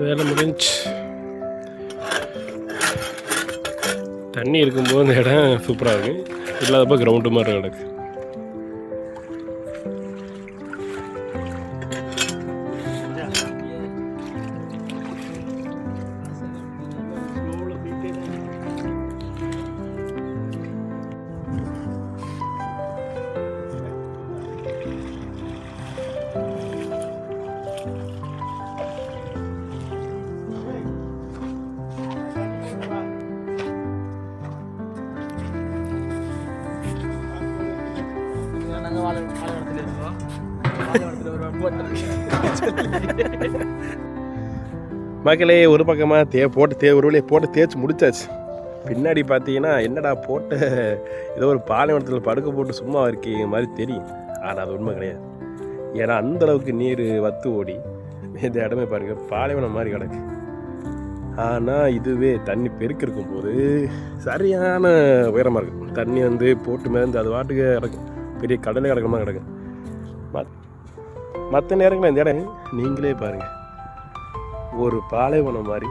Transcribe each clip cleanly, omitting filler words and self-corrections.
வேலை முடிஞ்சு. தண்ணி இருக்கும்போது இந்த இடம் சூப்பராக இருக்குது, இல்லாதப்போ கிரவுண்டு மாதிரி கிடக்கு. மக்களே, ஒரு பக்கமாக ஒரு வழியை போட்டு தேய்ச்சி முடிச்சாச்சு. பின்னாடி பார்த்தீங்கன்னா என்னடா போட்ட ஏதோ ஒரு பாலைவனத்தில் படுக்க போட்டு சும்மா இருக்க மாதிரி தெரியும். ஆனால் அது உண்மை கிடையாது. ஏன்னா அந்தளவுக்கு நீர் வத்து ஓடி இந்த இடமே பாருங்கள் பாலைவனம் மாதிரி கிடக்கு. ஆனால் இதுவே தண்ணி பெருக்கிருக்கும் போது சரியான உயரமாக இருக்கும். தண்ணி வந்து போட்டு மேந்து அது வாட்டுக்கு கிடக்கும், பெரிய கடலே கிடக்கிற மாதிரி கிடக்கும். மற்ற நேரங்களில் இந்த இடம் நீங்களே பாருங்கள் ஒரு பாலைவனம் மாதிரி.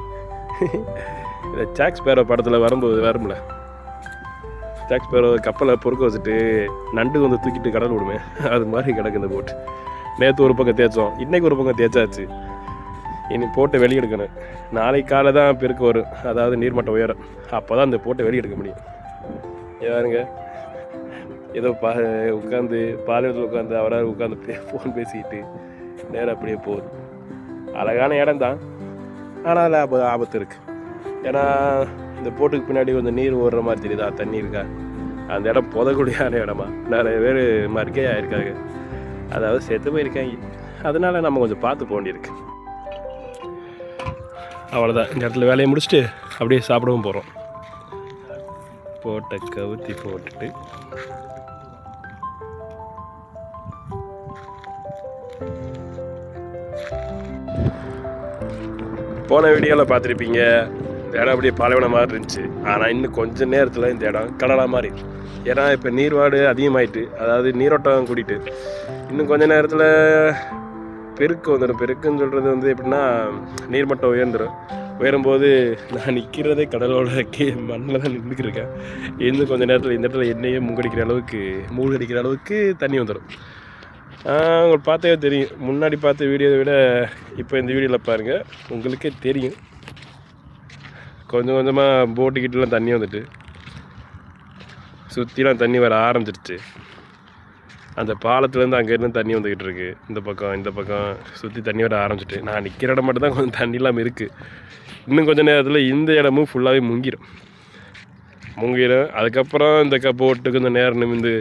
இந்த ஜாக் ஸ்பேரோ படத்தில் வரும்ல, ஜாக் ஸ்பேரோ கப்பலை பொறுக்க வச்சுட்டு நண்டு வந்து தூக்கிட்டு கடல் விடுமே, அது மாதிரி கிடக்கு இந்த போட்டு. நேற்று ஒரு பக்கம் தேய்ச்சோம், இன்றைக்கி ஒரு பக்கம் தேய்ச்சாச்சு. இனி போட்டை வெளியெடுக்கணும். நாளைக்கு காலை தான் பெருக்க வரும், அதாவது நீர்மட்டம் உயரும். அப்போ தான் இந்த போட்டை வெளியெடுக்க முடியும். யாருங்க ஏதோ உட்காந்து பாலைவனத்தில் உட்காந்து அவராக உட்காந்து ஃபோன் பேசிக்கிட்டு நேரம் அப்படியே போகுது. அழகான இடம் தான், ஆனால் அதில் ஆபத்து இருக்குது. ஏன்னா இந்த போட்டுக்கு பின்னாடி கொஞ்சம் நீர் ஓடுற மாதிரி தெரியுதா, தண்ணி இருக்கா, அந்த இடம் புதக்கூடியான இடமா நிறைய பேர் மறுக்கையே ஆயிருக்காங்க, அதாவது செத்து போயிருக்காங்க. அதனால நம்ம கொஞ்சம் பார்த்து போக வேண்டியிருக்கு. அவ்வளோதான், இந்த இடத்துல வேலையை முடிச்சுட்டு அப்படியே சாப்பிடவும் போகிறோம். போட்டை கவுத்தி போட்டுட்டு போன வீடியோவில் பார்த்துருப்பீங்க, இந்த இடம் அப்படியே பாலைவனம் மாதிரி இருந்துச்சு. ஆனால் இன்னும் கொஞ்சம் நேரத்தில் இந்த இடம் கடலாக மாதிரி. ஏன்னா இப்போ நீர்வாடு அதிகமாயிட்டு, அதாவது நீரோட்டம் கூட்டிட்டு இன்னும் கொஞ்சம் நேரத்தில் பெருக்கு வந்துடும். பெருக்குன்னு சொல்கிறது வந்து எப்படின்னா நீர்மட்டம் உயரும்போது நான் நிற்கிறதே கடலோட மண்ணில் தான் நின்றுக்கிருக்கேன். இன்னும் கொஞ்சம் நேரத்தில் இந்த இடத்துல என்னையே மூழ்கடிக்கிற அளவுக்கு தண்ணி வந்துடும். உங்களுக்கு பார்த்தே தெரியும், முன்னாடி பார்த்த வீடியோவை விட இப்போ இந்த வீடியோவில் பாருங்கள், உங்களுக்கே தெரியும். கொஞ்சம் கொஞ்சமாக போட்டுக்கிட்டலாம் தண்ணி வந்துட்டு சுற்றிலாம் தண்ணி வர ஆரம்பிச்சிருச்சு. அந்த பாலத்துலேருந்து அங்கேருந்து தண்ணி வந்துக்கிட்டு இருக்குது. இந்த பக்கம் சுற்றி தண்ணி வர ஆரம்பிச்சிட்டு, நான் நிற்கிற இடம் மட்டும் தான் கொஞ்சம் தண்ணி இல்லாமல் இருக்குது. இன்னும் கொஞ்சம் நேரத்தில் இந்த இடமும் ஃபுல்லாகவே முங்கிடும். அதுக்கப்புறம் இந்த போட்டுக்கு இந்த நேரம் நிமிந்து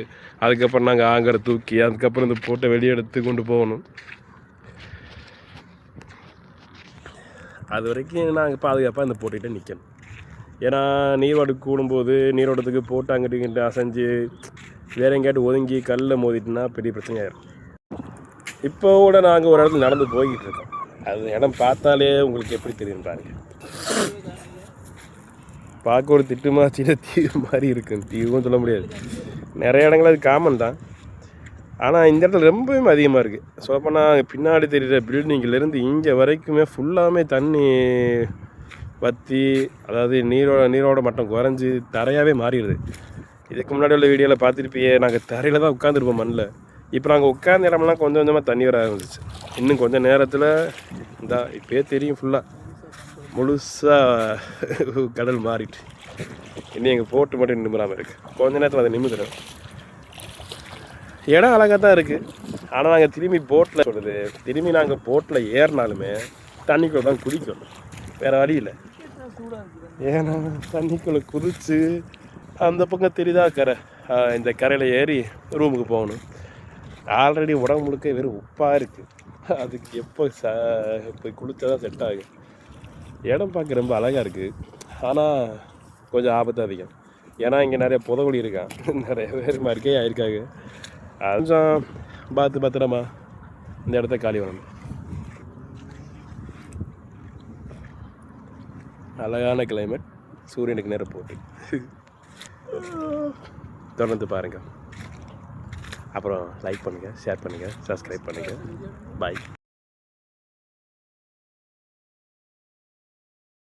அதுக்கப்புறம் நாங்கள் ஆங்கரை தூக்கி அதுக்கப்புறம் இந்த போட்டை வெளியே எடுத்து கொண்டு போகணும். அது வரைக்கும் நாங்கள் பாதுகாப்பாக இந்த போட்டுக்கிட்டே நிற்கணும். ஏன்னா நீர்வாடு கூடும்போது நீரோட்டத்துக்கு போட்டு அங்கிட்டு அசைஞ்சு வேற எங்கேயாட்டு ஒதுங்கி கல்லில் மோதிட்டுனா பெரிய பிரச்சனையாயிடும். இப்போ கூட நாங்கள் ஒரு இடத்துல நடந்து போய்கிட்டு இருக்கோம். அது இடம் பார்த்தாலே உங்களுக்கு எப்படி தெரியும் பாருங்க. பார்க்க ஒரு திட்டுமாச்சின தீவு மாதிரி இருக்கும். தீவும் சொல்ல முடியாது, நிறைய இடங்கள் அது காமன் தான். ஆனால் இந்த இடத்துல ரொம்பவே அதிகமாக இருக்குது. சொல்லப்போனால் பின்னாடி தெரிகிற பில்டிங்கிலேருந்து இங்கே வரைக்குமே ஃபுல்லாமே தண்ணி வற்றி, அதாவது நீரோட மட்டம் குறைஞ்சி தரையாகவே மாறிடுது. இதுக்கு முன்னாடி உள்ள வீடியோவில் பார்த்துருப்பியே, நாங்கள் தரையில் தான் உட்காந்துருப்போம் மண்ணில். இப்போ நாங்கள் உட்காந்த இடமெல்லாம் கொஞ்சம் கொஞ்சமாக தண்ணி வர ஆரம்பிச்சிச்சு. இன்னும் கொஞ்சம் நேரத்தில் இப்போயே தெரியும் ஃபுல்லாக முழுசாக கடல் மாறிட்டு. இன்னும் எங்கள் போட்டு மட்டும் நிமிராமல் இருக்குது. கொஞ்ச நேரத்தில் அதை நிமிந்துடும். இடம் அழகாக தான் இருக்குது. ஆனால் நாங்கள் திரும்பி நாங்கள் போட்டில் ஏறினாலுமே தண்ணிக்குள்ளே தான் குடிக்கணும், வேறு வழி இல்லை. ஏன்னா தண்ணிக்குள்ளே குதித்து அந்த பக்கம் தெரியுதா கரை, இந்த கரையில் ஏறி ரூமுக்கு போகணும். ஆல்ரெடி உடம்பு முழுக்க வெறும் உப்பாக இருக்குது. அதுக்கு எப்போ போய் குளித்தா தான் செட் ஆகும். இடம் பார்க்க ரொம்ப அழகாக இருக்குது, ஆனால் கொஞ்சம் ஆபத்து அதிகம். ஏன்னா இங்கே நிறைய புதகுழி இருக்கான், நிறைய பேர் மறுக்கே ஆயிருக்காங்க. கொஞ்சம் பத்திரமா இந்த இடத்த காலி பண்ணணும். அழகான கிளைமேட், சூரியனுக்கு நேரம் போட்டு தொடர்ந்து பாருங்கள். அப்புறம் லைக் பண்ணுங்கள், ஷேர் பண்ணுங்கள், சப்ஸ்கிரைப் பண்ணுங்கள். பாய்.